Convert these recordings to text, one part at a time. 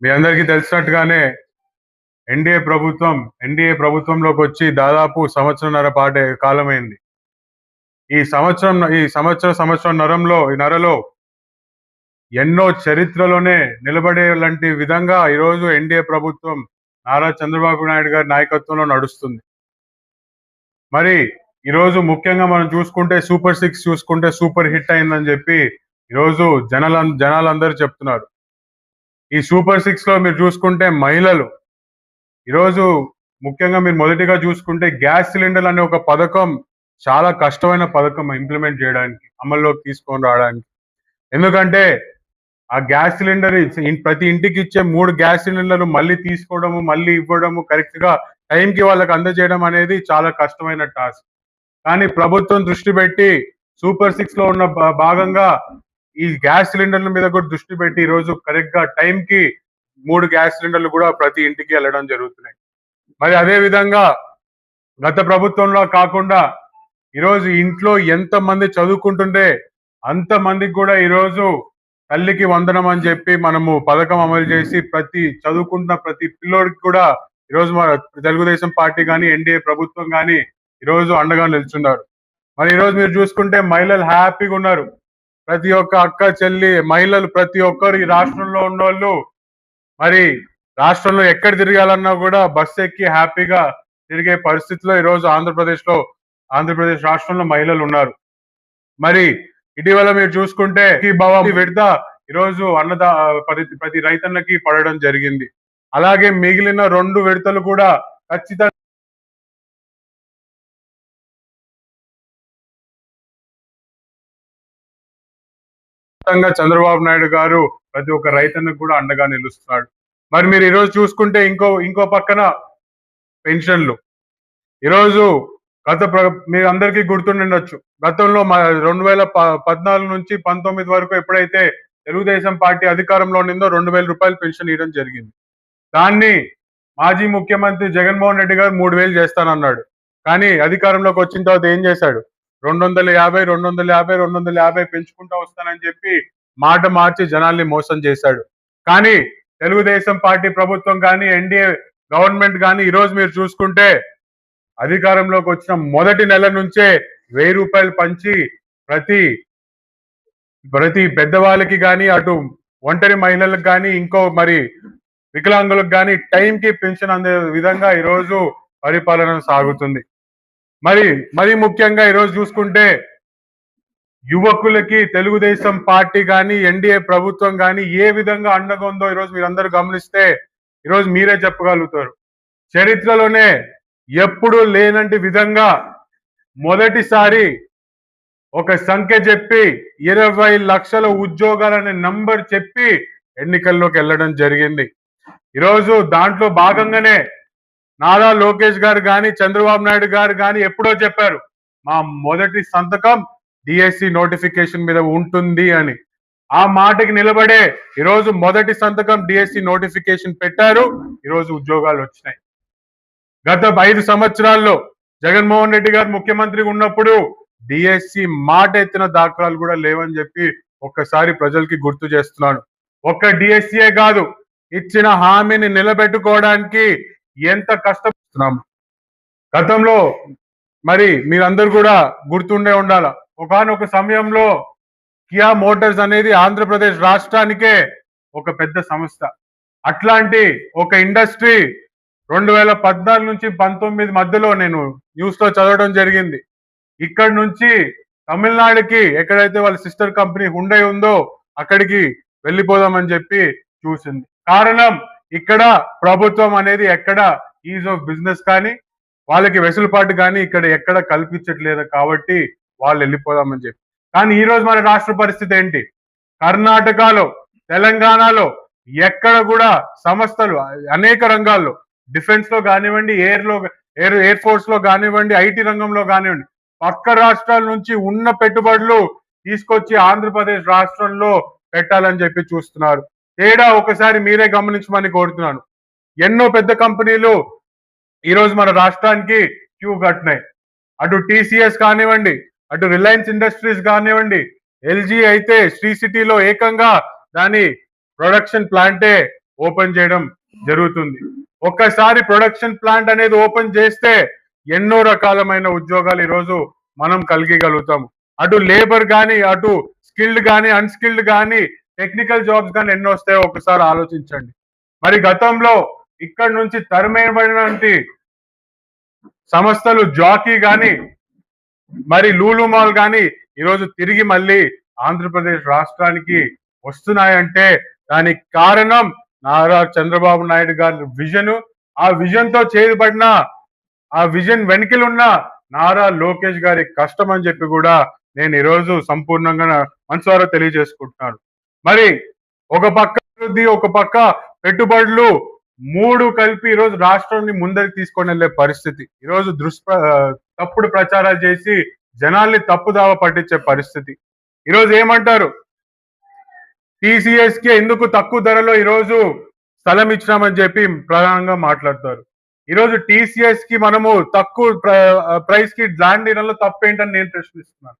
మీ అందరికీ తెలిసినట్టుగానే ఎన్డీఏ ప్రభుత్వంలోకి వచ్చి దాదాపు సంవత్సరంన్నర పాటే కాలమైంది. ఈ నరలో ఎన్నో చరిత్రలోనే నిలబడేలాంటి విధంగా ఈరోజు ఎన్డీఏ ప్రభుత్వం నారా చంద్రబాబు నాయుడు గారి నాయకత్వంలో నడుస్తుంది. మరి ఈరోజు ముఖ్యంగా మనం చూసుకుంటే సూపర్ 6 చూసుకుంటే సూపర్ హిట్ అయిందని చెప్పి ఈరోజు జనాలందరూ చెప్తున్నారు. ఈ సూపర్ 6 లో మీరు చూసుకుంటే మహిళలు ఈరోజు ముఖ్యంగా మీరు మొదటిగా చూసుకుంటే గ్యాస్ సిలిండర్ అనే ఒక పథకం చాలా కష్టమైన పథకం ఇంప్లిమెంట్ చేయడానికి, అమల్లోకి తీసుకొని రావడానికి. ఎందుకంటే ఆ గ్యాస్ సిలిండర్ ప్రతి ఇంటికి ఇచ్చే 3 గ్యాస్ సిలిండర్లు మళ్ళీ తీసుకోవడము, మళ్ళీ ఇవ్వడము, కరెక్ట్ గా టైంకి వాళ్ళకి అందజేయడం అనేది చాలా కష్టమైన టాస్క్. కానీ ప్రభుత్వం దృష్టి పెట్టి సూపర్ 6 లో ఉన్న భాగంగా ఈ గ్యాస్ సిలిండర్ల మీద కూడా దృష్టి పెట్టి ఈరోజు కరెక్ట్ గా టైంకి 3 గ్యాస్ సిలిండర్లు కూడా ప్రతి ఇంటికి వెళ్ళడం జరుగుతున్నాయి. మరి అదే విధంగా గత ప్రభుత్వంలో కాకుండా ఈరోజు ఇంట్లో ఎంత మంది చదువుకుంటుంటే అంత మందికి కూడా ఈరోజు తల్లికి వందనం అని చెప్పి మనము పథకం అమలు చేసి చదువుకుంటున్న ప్రతి పిల్లోడికి కూడా ఈరోజు మన తెలుగుదేశం పార్టీ కానీ ఎన్డీఏ ప్రభుత్వం కానీ ఈరోజు అండగా నిల్చున్నారు. మరి ఈరోజు మీరు చూసుకుంటే మహిళలు హ్యాపీగా ఉన్నారు. ప్రతి ఒక్క అక్క చెల్లి మహిళలు ప్రతి ఒక్కరు ఈ రాష్ట్రంలో ఉన్నోళ్ళు మరి రాష్ట్రంలో ఎక్కడ తిరగాలన్నా కూడా బస్సు ఎక్కి హ్యాపీగా తిరిగే పరిస్థితిలో ఈరోజు ఆంధ్రప్రదేశ్ రాష్ట్రంలో మహిళలు ఉన్నారు. మరి ఇటీవల మీరు చూసుకుంటే ఈ విడత ఈరోజు ప్రతి రైతన్నకి పడడం జరిగింది. అలాగే మిగిలిన 2 విడతలు కూడా ఖచ్చితంగా చంద్రబాబు నాయుడు గారు ప్రతి ఒక్క రైతన్నకు కూడా అండగా నిలుస్తున్నాడు. మరి మీరు ఈరోజు చూసుకుంటే ఇంకో పక్కన పెన్షన్లు ఈరోజు మీ అందరికీ గుర్తుండొచ్చు. గతంలో 2014 నుంచి 19 వరకు ఎప్పుడైతే తెలుగుదేశం పార్టీ అధికారంలో ఉండిందో 2000 రూపాయలు పెన్షన్ ఇవ్వడం జరిగింది. దాన్ని మాజీ ముఖ్యమంత్రి జగన్మోహన్ రెడ్డి గారు 3000 చేస్తానన్నాడు. కానీ అధికారంలోకి వచ్చిన తర్వాత ఏం చేశాడు? 250 పెంచుకుంటూ వస్తానని చెప్పి మాట మార్చి జనాల్ని మోసం చేశాడు. కానీ తెలుగుదేశం పార్టీ ప్రభుత్వం కానీ ఎన్డీఏ గవర్నమెంట్ కానీ ఈరోజు మీరు చూసుకుంటే అధికారంలోకి వచ్చిన మొదటి నెల నుంచే 1000 రూపాయలు పంచి ప్రతి పెద్దవాళ్ళకి కానీ అటు ఒంటరి మహిళలకు కానీ ఇంకో మరి వికలాంగులకు కానీ టైంకి పెన్షన్ అందే విధంగా ఈరోజు పరిపాలన సాగుతుంది. మరి ముఖ్యంగా ఈరోజు చూసుకుంటే యువకులకి తెలుగుదేశం పార్టీ కానీ ఎన్డీఏ ప్రభుత్వం కానీ ఏ విధంగా అండగా ఉందో ఈరోజు మీరందరూ గమనిస్తే ఈరోజు మీరే చెప్పగలుగుతారు. చరిత్రలోనే ఎప్పుడు లేనంటి విధంగా మొదటిసారి ఒక సంఖ్య చెప్పి 20 లక్షల ఉద్యోగాలనే నంబర్ చెప్పి ఎన్నికల్లోకి వెళ్ళడం జరిగింది. ఈరోజు దాంట్లో భాగంగానే నారా లోకేష్ గారు కానీ చంద్రబాబు నాయుడు గారు కానీ ఎప్పుడో చెప్పారు మా మొదటి సంతకం డిఎస్సి నోటిఫికేషన్ మీద ఉంటుంది అని. ఆ మాటకి నిలబడే ఈరోజు మొదటి సంతకం డిఎస్సి నోటిఫికేషన్ పెట్టారు. ఈరోజు ఉద్యోగాలు వచ్చినాయి. గత 5 సంవత్సరాల్లో జగన్మోహన్ రెడ్డి గారు ముఖ్యమంత్రిగా ఉన్నప్పుడు డిఎస్సి మాట ఎత్తిన దాఖలాలు కూడా లేవని చెప్పి ఒక్కసారి ప్రజలకి గుర్తు చేస్తున్నాను. ఒక్క డిఎస్సియే కాదు, ఇచ్చిన హామీని నిలబెట్టుకోవడానికి ఎంత కష్టపడుతున్నాము. గతంలో మరి మీరందరూ కూడా గుర్తుండే ఉండాల, ఒకానొక సమయంలో కియా మోటార్స్ అనేది ఆంధ్రప్రదేశ్ రాష్ట్రానికే ఒక పెద్ద సంస్థ. అట్లాంటి ఒక ఇండస్ట్రీ 2014 నుంచి 19 మధ్యలో నేను న్యూస్ లో చదవడం జరిగింది. ఇక్కడ నుంచి తమిళనాడుకి ఎక్కడైతే వాళ్ళ సిస్టర్ కంపెనీ హుండై ఉందో అక్కడికి వెళ్ళిపోదామని చెప్పి చూసింది. కారణం ఇక్కడ ప్రభుత్వం అనేది ఎక్కడ ఈజ్ ఆఫ్ బిజినెస్ కానీ వాళ్ళకి వెసులుబాటు కానీ ఇక్కడ ఎక్కడ కల్పించట్లేదు కాబట్టి వాళ్ళు వెళ్ళిపోదామని చెప్పి. కానీ ఈ రోజు మన రాష్ట్ర పరిస్థితి ఏంటి? కర్ణాటకలో, తెలంగాణలో ఎక్కడ కూడా సంస్థలు అనేక రంగాల్లో, డిఫెన్స్ లో కానివ్వండి, ఎయిర్ ఫోర్స్ లో కానివ్వండి, ఐటీ రంగంలో కానివ్వండి, పక్క రాష్ట్రాల నుంచి ఉన్న పెట్టుబడులు తీసుకొచ్చి ఆంధ్రప్రదేశ్ రాష్ట్రంలో పెట్టాలని చెప్పి చూస్తున్నారు. తేడా ఒకసారి మీరే గమనించమని కోరుతున్నాను. ఎన్నో పెద్ద కంపెనీలు ఈరోజు మన రాష్ట్రానికి క్యూ కట్టినాయి. అటు టీసీఎస్ కానివ్వండి, అటు రిలయన్స్ ఇండస్ట్రీస్ కానివ్వండి, ఎల్జీ అయితే శ్రీ సిటీలో ఏకంగా దాని ప్రొడక్షన్ ప్లాంటే ఓపెన్ చేయడం జరుగుతుంది. ఒక్కసారి ప్రొడక్షన్ ప్లాంట్ అనేది ఓపెన్ చేస్తే ఎన్నో రకాలమైన ఉద్యోగాలు ఈరోజు మనం కలిగగలుగుతాము. అటు లేబర్ కానీ, అటు స్కిల్డ్ కానీ, అన్స్కిల్డ్ కానీ, టెక్నికల్ జాబ్స్ కానీ ఎన్నో వస్తాయో ఒకసారి ఆలోచించండి. మరి గతంలో ఇక్కడ నుంచి తరిమేయబడినటువంటి సంస్థలు జాకీ కానీ, మరి లూలు మాల్ కానీ ఈరోజు తిరిగి మళ్ళీ ఆంధ్రప్రదేశ్ రాష్ట్రానికి వస్తున్నాయంటే దానికి కారణం నారా చంద్రబాబు నాయుడు గారి విజన్. ఆ విజన్ తో చేయబడిన, ఆ విజన్ వెనుకలున్న నారా లోకేష్ గారి కష్టం అని చెప్పి కూడా నేను ఈరోజు సంపూర్ణంగా మనసారా తెలియజేసుకుంటున్నాను. మరి ఒక పక్క అభివృద్ధి, ఒక పక్క పెట్టుబడులు, మూడు కలిపి ఈరోజు రాష్ట్రాన్ని ముందరికి తీసుకొని వెళ్లే పరిస్థితి. ఈరోజు తప్పుడు ప్రచారాలు చేసి జనాల్ని తప్పుదావ పట్టించే పరిస్థితి. ఈరోజు ఏమంటారు, టీసీఎస్ కి ఎందుకు తక్కువ ధరలో ఈరోజు స్థలం ఇచ్చినామని చెప్పి ప్రధానంగా మాట్లాడతారు. ఈరోజు టీసీఎస్ కి మనము తక్కువ ప్రైస్ కి ల్యాండ్ ఇవ్వడంలో తప్పేంటని నేను ప్రశ్నిస్తున్నాను.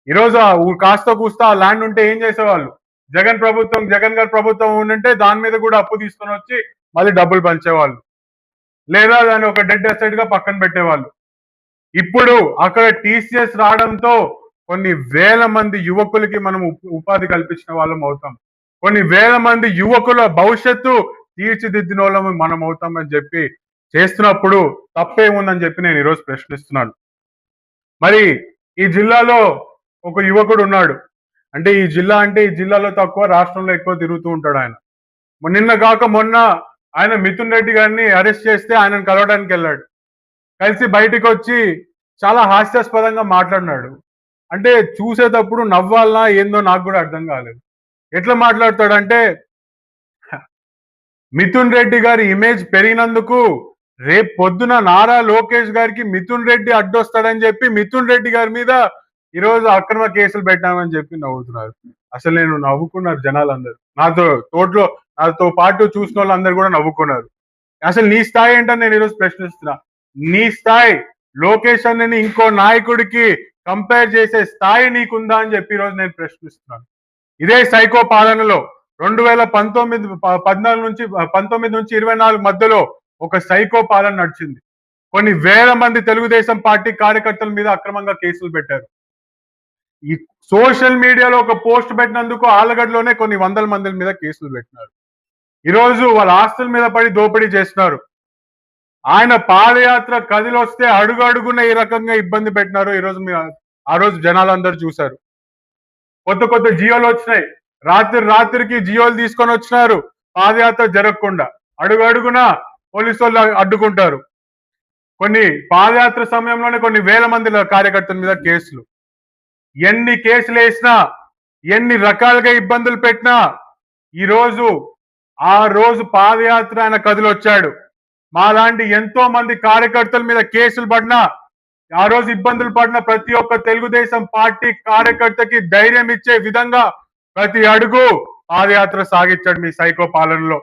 ఈరోజు కాస్త కూస్తా ఆ ల్యాండ్ ఉంటే ఏం చేసేవాళ్ళు? జగన్ గారి ప్రభుత్వం ఉంటే దాని మీద కూడా అప్పు తీసుకొని వచ్చి మళ్ళీ డబ్బులు పంచేవాళ్ళు, లేదా దాన్ని ఒక డెడ్ అసెట్ గా పక్కన పెట్టేవాళ్ళు. ఇప్పుడు అక్కడ టీసీఎస్ రావడంతో కొన్ని వేల మంది యువకులకి మనం ఉపాధి కల్పించిన వాళ్ళం అవుతాం. కొన్ని వేల మంది యువకుల భవిష్యత్తు తీర్చిదిద్దిన వాళ్ళం మనం అవుతామని చెప్పి చేస్తున్నప్పుడు తప్పేముందని చెప్పి నేను ఈరోజు ప్రశ్నిస్తున్నాను. మరి ఈ జిల్లాలో ఒక యువకుడు ఉన్నాడు. అంటే ఈ జిల్లాలో తక్కువ, రాష్ట్రంలో ఎక్కువ తిరుగుతూ ఉంటాడు ఆయన. నిన్న కాక మొన్న ఆయన మిథున్ రెడ్డి గారిని అరెస్ట్ చేస్తే ఆయనను కలవడానికి వెళ్ళాడు. కలిసి బయటకు వచ్చి చాలా హాస్యాస్పదంగా మాట్లాడినాడు. అంటే చూసేటప్పుడు నవ్వాలనా ఏందో నాకు కూడా అర్థం కాలేదు. ఎట్లా మాట్లాడతాడంటే, మిథున్ రెడ్డి గారి ఇమేజ్ పెరిగినందుకు రేపు పొద్దున నారా లోకేష్ గారికి మిథున్ రెడ్డి అడ్డొస్తాడని చెప్పి మిథున్ రెడ్డి గారి మీద ఈరోజు అక్రమ కేసులు పెట్టామని చెప్పి నవ్వుతున్నారు. అసలు నేను నవ్వుకున్నారు జనాలందరూ, నాతో పాటు చూసిన వాళ్ళందరూ కూడా నవ్వుకున్నారు. అసలు నీ స్థాయి ఏంటని నేను ఈరోజు ప్రశ్నిస్తున్నా. నీ స్థాయి లోకేష్ అన్నని ఇంకో నాయకుడికి కంపేర్ చేసే స్థాయి నీకుందా అని చెప్పి ఈరోజు నేను ప్రశ్నిస్తున్నాను. ఇదే సైకో పాలనలో 2014 నుంచి 24 మధ్యలో ఒక సైకో పాలన నడిచింది. కొన్ని వేల మంది తెలుగుదేశం పార్టీ కార్యకర్తల మీద అక్రమంగా కేసులు పెట్టారు. ఈ సోషల్ మీడియాలో ఒక పోస్ట్ పెట్టినందుకు ఆలగడ్డలోనే కొన్ని వందల మంది మీద కేసులు పెట్టినారు. ఈరోజు వాళ్ళ ఆస్తుల మీద పడి దోపిడీ చేస్తున్నారు. ఆయన పాదయాత్ర కదిలొస్తే అడుగు అడుగున ఈ రకంగా ఇబ్బంది పెట్టినారు. ఆ రోజు జనాలందరూ చూశారు. కొత్త జియోలు వచ్చినాయి. రాత్రికి జియోలు తీసుకొని వచ్చినారు. పాదయాత్ర జరగకుండా అడుగు అడుగున పోలీసు వాళ్ళు అడ్డుకుంటారు. కొన్ని పాదయాత్ర సమయంలోనే కొన్ని వేల మంది కార్యకర్తల మీద కేసులు. ఎన్ని కేసులు వేసినా, ఎన్ని రకాలుగా ఇబ్బందులు పెట్టినా ఆ రోజు పాదయాత్ర ఆయన కదిలొచ్చాడు. మాలాంటి ఎంతో మంది కార్యకర్తల మీద కేసులు పడినా, ఆ రోజు ఇబ్బందులు పడిన ప్రతి ఒక్క తెలుగుదేశం పార్టీ కార్యకర్తకి ధైర్యం ఇచ్చే విధంగా ప్రతి అడుగు పాదయాత్ర సాగించాడు మీ సైకో పాలనలో.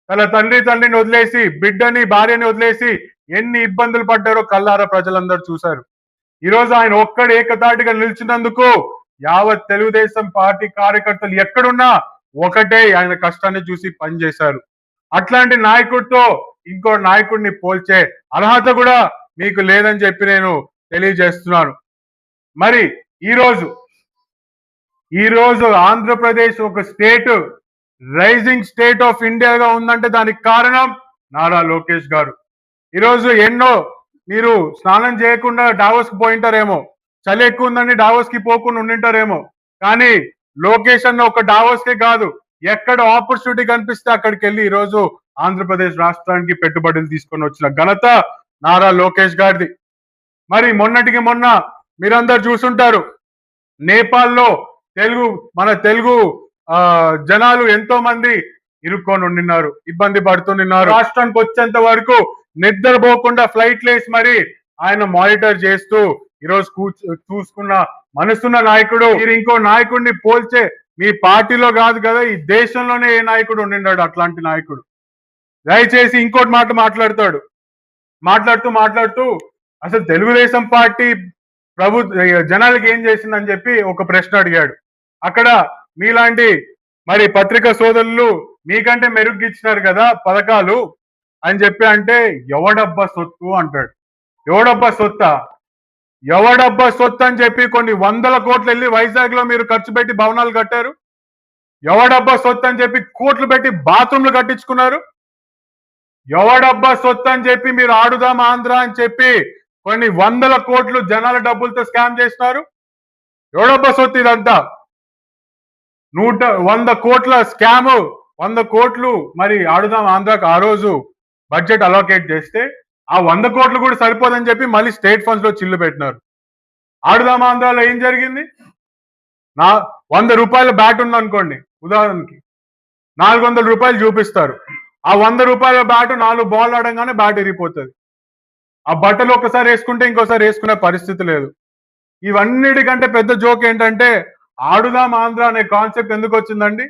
తన తండ్రిని వదిలేసి, బిడ్డని భార్యని వదిలేసి ఎన్ని ఇబ్బందులు పడ్డారో కల్లారా ప్రజలందరూ చూశారు. ఈరోజు ఆయన ఒక్కడు ఏకతాటిగా నిలిచినందుకు యావత్ తెలుగుదేశం పార్టీ కార్యకర్తలు ఎక్కడున్నా ఒకటే ఆయన కష్టాన్ని చూసి పనిచేశారు. అట్లాంటి నాయకుడితో ఇంకో నాయకుడిని పోల్చే అర్హత కూడా మీకు లేదని చెప్పి నేను తెలియజేస్తున్నాను. మరి ఈరోజు ఆంధ్రప్రదేశ్ ఒక రైజింగ్ స్టేట్ ఆఫ్ ఇండియాగా ఉందంటే దానికి కారణం నారా లోకేష్ గారు. ఈరోజు మీరు స్నానం చేయకుండా డావోస్ కి పోయింటారేమో, చలి ఎక్కువ ఉందని డావోస్ కి పోకుండా ఉండింటారేమో, కానీ లోకేష్ అన్న ఒక డావోస్ కే కాదు, ఎక్కడ ఆపర్చునిటీ కనిపిస్తే అక్కడికి వెళ్ళి ఈరోజు ఆంధ్రప్రదేశ్ రాష్ట్రానికి పెట్టుబడులు తీసుకొని వచ్చిన ఘనత నారా లోకేష్ గారిది. మరి మొన్నటికి మొన్న మీరందరూ చూసుంటారు, నేపాల్లో మన తెలుగు జనాలు ఎంతో మంది ఇరుక్కొని ఉండినారు, ఇబ్బంది పడుతున్నారు. రాష్ట్రానికి వచ్చేంత వరకు నిద్రపోకుండా ఫ్లైట్లు వేసి మరి ఆయన మానిటర్ చేస్తూ ఈరోజు చూసుకున్న మనసున్న నాయకుడు. మీరు ఇంకో నాయకుడిని పోల్చే మీ పార్టీలో కాదు కదా, ఈ దేశంలోనే ఏ నాయకుడు ఉండినాడు అట్లాంటి నాయకుడు. దయచేసి ఇంకోటి మాట మాట్లాడుతూ అసలు తెలుగుదేశం పార్టీ జనాలకి ఏం చేసిందని చెప్పి ఒక ప్రశ్న అడిగాడు. అక్కడ మీలాంటి మరి పత్రికా సోదరులు మీకంటే మెరుగ్గిచ్చినారు కదా పథకాలు అని చెప్పి అంటే ఎవడబ్బా సొత్తు అంటాడు. ఎవడబ్బా సొత్తా? ఎవడబ్బా సొత్తు అని చెప్పి కొన్ని వందల కోట్లు వెళ్ళి వైజాగ్ లో మీరు ఖర్చు పెట్టి భవనాలు కట్టారు. ఎవడబ్బా సొత్తు అని చెప్పి కోట్లు పెట్టి బాత్రూమ్లు కట్టించుకున్నారు. ఎవడబ్బా సొత్తు అని చెప్పి మీరు ఆడుదాం ఆంధ్ర అని చెప్పి కొన్ని వందల కోట్లు జనాల డబ్బులతో స్కామ్ చేస్తున్నారు. ఎవడబ్బా సొత్తు ఇదంతా? 100 కోట్ల స్కామ్, 100 కోట్లు మరి ఆడుదాం ఆంధ్రాకు ఆ రోజు బడ్జెట్ అలోకేట్ చేస్తే ఆ 100 కోట్లు కూడా సరిపోదని చెప్పి మళ్ళీ స్టేట్ ఫండ్స్ లో చిల్లు పెట్టినారు. ఆడుదాం ఆంధ్రాలో ఏం జరిగింది? 100 రూపాయల బ్యాట్ ఉందనుకోండి, ఉదాహరణకి 400 రూపాయలు చూపిస్తారు. ఆ 100 రూపాయల బ్యాట్ 4 బాల్ ఆడంగానే బ్యాట్ ఇరిగిపోతుంది. ఆ బట్టలు ఒకసారి వేసుకుంటే ఇంకోసారి వేసుకునే పరిస్థితి లేదు. ఇవన్నిటికంటే పెద్ద జోక్ ఏంటంటే ఆడుదాం ఆంధ్ర అనే కాన్సెప్ట్ ఎందుకు వచ్చిందండి?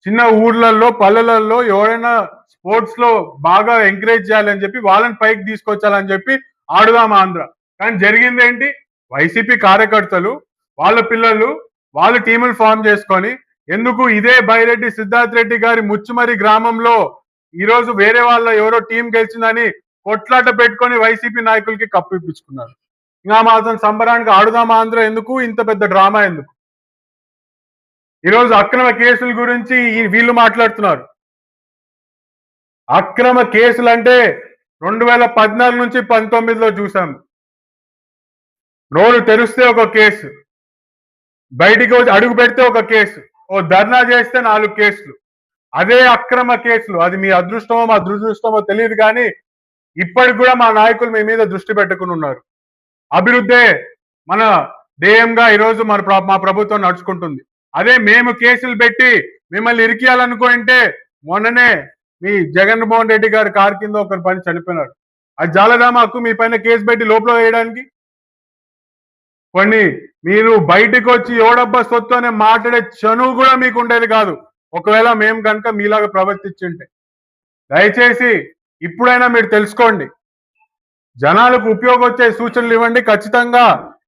చిన్న ఊర్లలో పల్లెలలో ఎవరైనా స్పోర్ట్స్ లో బాగా ఎంకరేజ్ చేయాలని చెప్పి వాళ్ళని పైకి తీసుకొచ్చాలని చెప్పి ఆడుదాం ఆంధ్ర. కానీ జరిగింది ఏంటి? వైసీపీ కార్యకర్తలు వాళ్ళ పిల్లలు వాళ్ళు టీములు ఫామ్ చేసుకొని ఎందుకు ఇదే బైరెడ్డి సిద్ధార్థ్ రెడ్డి గారి ముచ్చుమరి గ్రామంలో ఈరోజు వేరే వాళ్ళ ఎవరో టీం గెలిచిందని కొట్లాట పెట్టుకొని వైసీపీ నాయకులకి కప్పు ఇప్పించుకున్నారు. ఇంకా మాత్రం సంబరానికి ఆడుదాం ఆంధ్ర ఎందుకు? ఇంత పెద్ద డ్రామా ఎందుకు? ఈరోజు అక్రమ కేసుల గురించి వీళ్ళు మాట్లాడుతున్నారు. అక్రమ కేసులు అంటే 2014 నుంచి 19లో చూసాము. నోరు తెరిస్తే ఒక కేసు, బయటికి వచ్చి అడుగు పెడితే ఒక కేసు, ఓ ధర్నా చేస్తే 4 కేసులు. అదే అక్రమ కేసులు. అది మీ అదృష్టమో మా దురదృష్టమో తెలియదు కానీ ఇప్పటికి కూడా మా నాయకులు మీ మీద దృష్టి పెట్టుకుని ఉన్నారు. అభివృద్ధే మన ధ్యేయంగా ఈరోజు మా ప్రభుత్వం నడుచుకుంటుంది. అదే మేము కేసులు పెట్టి మిమ్మల్ని ఇరికియాలనుకుంటే మొన్ననే మీ జగన్మోహన్ రెడ్డి గారి కారు కింద ఒకరి పని చనిపోయినారు. అది జాలదా మాకు మీ పైన కేసు పెట్టి లోపల వేయడానికి? కొన్ని మీరు బయటకు వచ్చి ఎవడబ్బా సొత్తు అనే మాట్లాడే చనువు కూడా మీకు ఉండేది కాదు ఒకవేళ మేము కనుక మీలాగా ప్రవర్తించుంటే. దయచేసి ఇప్పుడైనా మీరు తెలుసుకోండి. జనాలకు ఉపయోగం వచ్చే సూచనలు ఇవ్వండి. ఖచ్చితంగా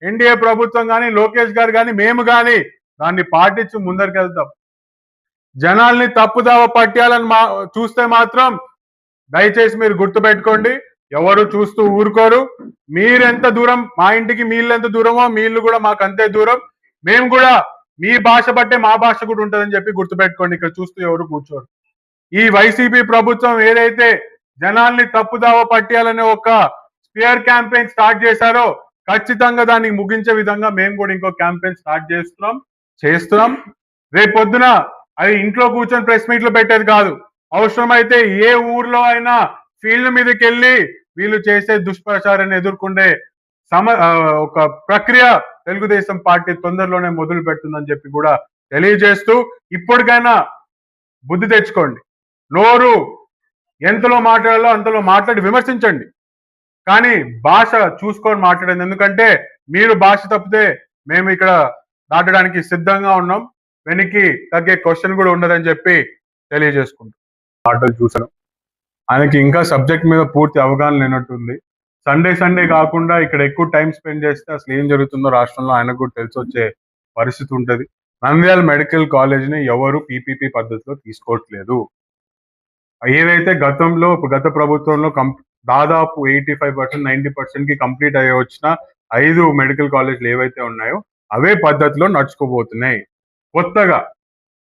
ఎన్డీఏ ప్రభుత్వం కానీ లోకేష్ గారు కానీ మేము కానీ దాన్ని పాటించి ముందరికెళ్తాం. జనాల్ని తప్పుదావ పట్టాలని చూస్తే మాత్రం దయచేసి మీరు గుర్తుపెట్టుకోండి, ఎవరు చూస్తూ ఊరుకోరు. మీరెంత దూరం మా ఇంటికి మీళ్ళు ఎంత దూరమో మీళ్ళు కూడా మాకు అంతే దూరం. మేము కూడా మీ భాష బట్టే మా భాష కూడా ఉంటుందని చెప్పి గుర్తుపెట్టుకోండి. ఇక్కడ చూస్తూ ఎవరు కూర్చోరు. ఈ వైసీపీ ప్రభుత్వం ఏదైతే జనాల్ని తప్పుదావ పట్టాలనే ఒక స్పియర్ క్యాంపెయిన్ స్టార్ట్ చేశారో ఖచ్చితంగా దాన్ని ముగించే విధంగా మేము కూడా ఇంకో క్యాంపెయిన్ స్టార్ట్ చేస్తున్నాం. రేపొద్దున అది ఇంట్లో కూర్చొని ప్రెస్ మీట్లు పెట్టేది కాదు. అవసరమైతే ఏ ఊర్లో అయినా ఫీల్డ్ మీదకి వెళ్ళి వీళ్ళు చేసే దుష్ప్రచారాన్ని ఎదుర్కొండే ఒక ప్రక్రియ తెలుగుదేశం పార్టీ తొందరలోనే మొదలు పెడుతుందని చెప్పి కూడా తెలియజేస్తూ ఇప్పటికైనా బుద్ధి తెచ్చుకోండి. నోరు ఎంతలో మాట్లాడాలో అంతలో మాట్లాడి విమర్శించండి, కానీ భాష చూసుకొని మాట్లాడండి. ఎందుకంటే మీరు భాష తప్పితే మేము ఇక్కడ దాటడానికి సిద్ధంగా ఉన్నాం. వెనక్కి తగ్గే క్వశ్చన్ కూడా ఉండదని చెప్పి తెలియజేసుకుంటాం. మాటలు చూసాను, ఆయనకి ఇంకా సబ్జెక్ట్ మీద పూర్తి అవగాహన లేనట్టుంది. సండే కాకుండా ఇక్కడ ఎక్కువ టైం స్పెండ్ చేస్తే అసలు ఏం జరుగుతుందో రాష్ట్రంలో ఆయనకు కూడా తెలిసి వచ్చే పరిస్థితి ఉంటుంది. నంద్యాల మెడికల్ కాలేజ్ని ఎవరు పీపీపీ పద్ధతిలో తీసుకోవట్లేదు. ఏదైతే గత ప్రభుత్వంలో దాదాపు 85% 90% కి కంప్లీట్ అయ్యి వచ్చిన 5 మెడికల్ కాలేజ్లు ఏవైతే ఉన్నాయో అవే పద్ధతిలో నడుచుకోబోతున్నాయి. కొత్తగా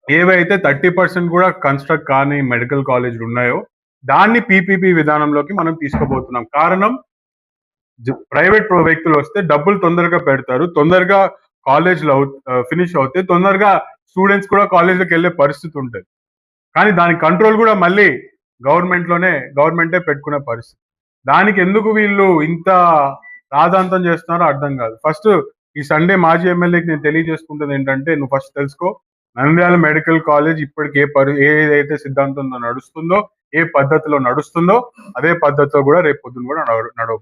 ఏవైతే 30% కూడా కన్స్ట్రక్ట్ కాని మెడికల్ కాలేజీలు ఉన్నాయో దాన్ని పీపీపీ విధానంలోకి మనం తీసుకోబోతున్నాం. కారణం, ప్రైవేట్ వ్యక్తులు వస్తే డబ్బులు తొందరగా పెడతారు, తొందరగా కాలేజ్లో ఫినిష్ అవుతాయి, తొందరగా స్టూడెంట్స్ కూడా కాలేజీలోకి వెళ్ళే పరిస్థితి ఉంటుంది. కానీ దాని కంట్రోల్ కూడా మళ్ళీ గవర్నమెంటే పెట్టుకునే పరిస్థితి. దానికి ఎందుకు వీళ్ళు ఇంత రాద్ధాంతం చేస్తున్నారో అర్థం కాదు. ఫస్ట్ ఈ సండే మాజీ ఎమ్మెల్యేకి నేను తెలియజేసుకుంటుంది ఏంటంటే, నువ్వు ఫస్ట్ తెలుసుకో, నంద్యాల మెడికల్ కాలేజ్ ఇప్పటికి ఏదైతే సిద్ధాంతంలో నడుస్తుందో, ఏ పద్ధతిలో నడుస్తుందో అదే పద్ధతిలో కూడా రేపు పొద్దున కూడా నడవ